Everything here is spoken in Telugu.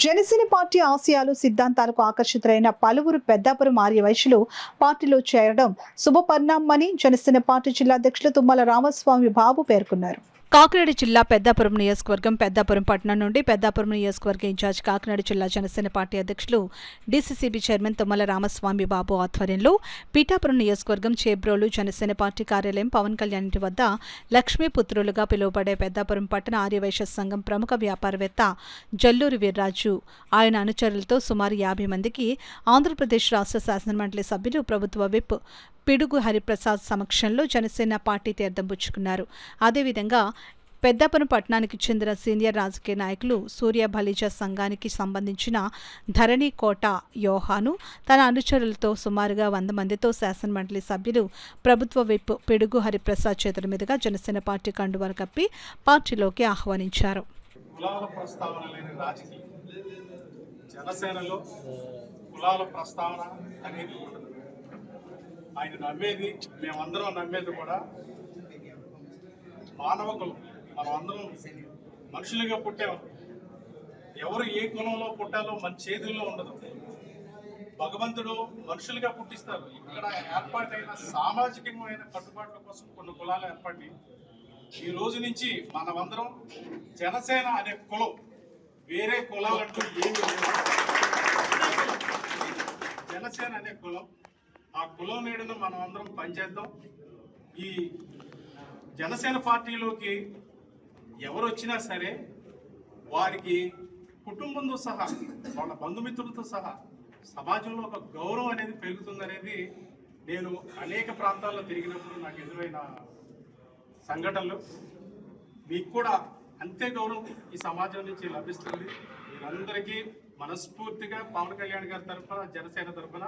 జనసేన పార్టీ ఆశయాలు సిద్ధాంతాలకు ఆకర్షితులైన పలువురు పెద్దాపురం ఆర్యవైశ్యులు పార్టీలో చేరడం శుభపరిణామని జనసేన పార్టీ జిల్లా అధ్యక్షులు తుమ్మల రామస్వామి బాబు పేర్కొన్నారు. కాకినాడ జిల్లా పెద్దాపురం నియోజకవర్గం పెద్దాపురం పట్టణం నుండి పెద్దాపురం నియోజకవర్గ ఇన్ఛార్జ్ కాకినాడ జిల్లా జనసేన పార్టీ అధ్యక్షులు డీసీసీబీ చైర్మన్ తుమ్మల రామస్వామి బాబు ఆధ్వర్యంలో పీఠాపురం నియోజకవర్గం చేబ్రోలు జనసేన పార్టీ కార్యాలయం పవన్ కళ్యాణ్ ఇంటి వద్ద లక్ష్మీపుత్రులుగా పిలువబడే పెద్దాపురం పట్టణ ఆర్యవైశ్య సంఘం ప్రముఖ వ్యాపారవేత్త జల్లూరి వీర్రాజు ఆయన అనుచరులతో సుమారు 50 మందికి ఆంధ్రప్రదేశ్ రాష్ట్ర శాసనమండలి సభ్యులు ప్రభుత్వ విప్ పిడుగు హరిప్రసాద్ సమక్షంలో జనసేన పార్టీ తీర్థం పుచ్చుకున్నారు. అదేవిధంగా పెద్దాపురం పట్టణానికి చెందిన సీనియర్ రాజకీయ నాయకులు సూర్య బలిజ సంఘానికి సంబంధించిన ధరణి కోట యోహాను తన అనుచరులతో సుమారుగా 100 మందితో శాసనమండలి సభ్యులు ప్రభుత్వ విప్ పిడుగు హరిప్రసాద్ చేతుల మీదుగా జనసేన పార్టీ కండువాలు కప్పి పార్టీలోకి ఆహ్వానించారు. జనసేనలో కులాల ప్రస్తావన అనేది ఉండదు. ఆయన నమ్మేది, మేమందరం నమ్మేది కూడా మానవ కులం. మనం అందరం మనుషులుగా పుట్టాము. ఎవరు ఏ కులంలో పుట్టాలో మన చేతుల్లో ఉండదు. భగవంతుడు మనుషులుగా పుట్టిస్తారు. ఇక్కడ ఏర్పాటైన సామాజికమైన కట్టుబాట్ల కోసం కొన్ని కులాలు ఏర్పడి ఈ రోజు నుంచి మనమందరం జనసేన అనే కులం, వేరే కులాలంటూ ఏమి లేదు. జనసేన అనే కులం, ఆ కులం నీడను మనం అందరం పనిచేద్దాం. ఈ జనసేన పార్టీలోకి ఎవరు వచ్చినా సరే వారికి కుటుంబంతో సహా, వాళ్ళ బంధుమిత్రులతో సహా సమాజంలో ఒక గౌరవం అనేది పెరుగుతుందనేది నేను అనేక ప్రాంతాల్లో తిరిగినప్పుడు నాకు ఎదురైన సంఘటనలు. మీకు కూడా అంతే గౌరవం ఈ సమాజం నుంచి లభిస్తుంది. మీరందరికీ మనస్ఫూర్తిగా పవన్ కళ్యాణ్ గారి తరఫున, జనసేన తరఫున